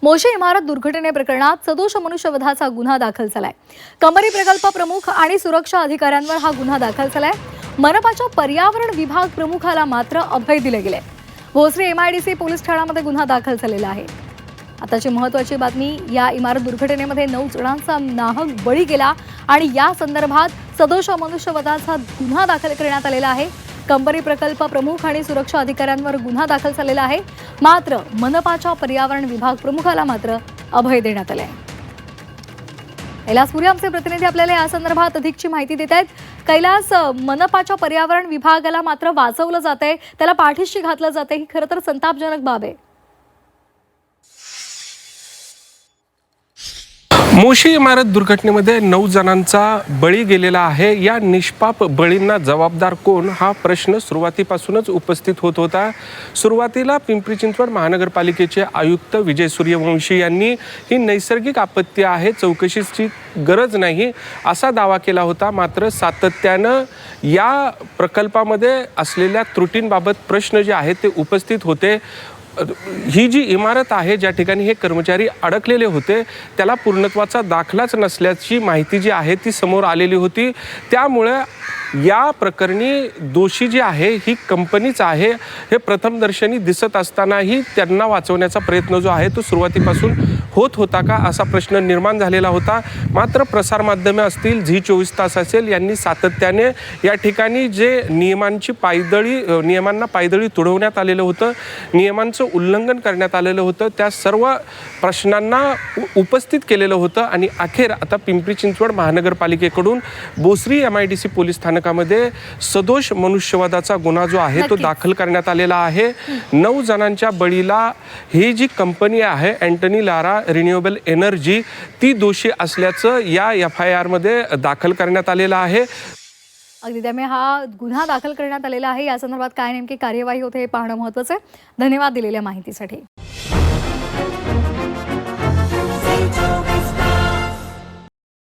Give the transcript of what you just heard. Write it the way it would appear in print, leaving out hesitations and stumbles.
मोशी इमारत दुर्घटनेप्रकरणात सदोष मनुष्यवधाचा गुन्हा दाखल झालाय। कंपनी प्रकल्प प्रमुख आणि सुरक्षा अधिकाऱ्यांवर हा गुन्हा दाखल झालाय। मनपाच्या पर्यावरण विभाग प्रमुखाला मात्र अभय दिले गेले। भोसरी MIDC पोलीस ठाण्यामध्ये गुन्हा दाखल झालेला आहे। आताची महत्त्वाची बातमी, या इमारत दुर्घटनेमध्ये 9 जणांचा नाहक बळी गेला आणि या संदर्भात सदोष मनुष्यवधाचा गुन्हा दाखल करण्यात आलेला आहे। कंपनी प्रकल्प प्रमुख आणि सुरक्षा अधिकाऱ्यांवर गुन्हा दाखल झालेला आहे। मात्र मनपाच्या पर्यावरण विभाग प्रमुखाला मात्र अभय देण्यात आले आहे। कैलासपुरी आमचे प्रतिनिधी आपल्याला या संदर्भात अधिकची माहिती देत आहेत। कैलास, मनपाच्या पर्यावरण विभागाला मात्र वाचवलं जातंय, त्याला पाठीशी घातलं जातंय, ही खरं तर संतापजनक बाब आहे। मोशी इमारत दुर्घटनेमध्ये 9 जणांचा बळी गेलेला आहे। या निष्पाप बळींना जबाबदार कोण, हा प्रश्न सुरुवातीपासूनच उपस्थित होत होता। सुरुवातीला पिंपरी चिंचवड महानगरपालिकेचे आयुक्त विजय सूर्यवंशी यांनी ही नैसर्गिक आपत्ती आहे, चौकशीची गरज नाही असा दावा केला होता। मात्र सातत्यानं या प्रकल्पामध्ये असलेल्या त्रुटींबाबत प्रश्न जे आहेत ते उपस्थित होते। ही जी इमारत आहे, ज्या ठिकाणी हे कर्मचारी अडकलेले होते, त्याला पूर्णत्वाचा दाखलाच नसल्याची माहिती जी आहे ती समोर आलेली होती। त्यामुळे या प्रकरणी दोषी जी आहे ही कंपनीच आहे हे प्रथमदर्शनी दिसत असतानाही त्यांना वाचवण्याचा प्रयत्न जो आहे तो सुरुवातीपासून होत होता का, असा प्रश्न निर्माण झालेला होता। मात्र प्रसारमाध्यमे असतील, झी24 तास असेल, यांनी सातत्याने या ठिकाणी जे नियमांना पायदळी तुडवण्यात आलेलं होतं, नियमांचं उल्लंघन करण्यात आलेलं होतं, त्या सर्व प्रश्नांना उपस्थित केलेलं होतं। आणि अखेर आता पिंपरी चिंचवड महानगरपालिकेकडून भोसरी MIDC पोलीस स्थानकामध्ये सदोष मनुष्यवधाचा गुन्हा जो आहे तो दाखल करण्यात आलेला आहे। 9 जणांच्या बळीला ही जी कंपनी आहे अँटनी लारा रिन्युएबल एनर्जी, ती दोषी असल्याचं या FIR मध्ये दाखल करण्यात आलेलं आहे। अगदी त्यामुळे हा गुन्हा दाखल करण्यात आलेला आहे। या संदर्भात काय नेमकी कार्यवाही होते हे पाहणं महत्त्वाचं आहे। धन्यवाद दिलेल्या माहितीसाठी।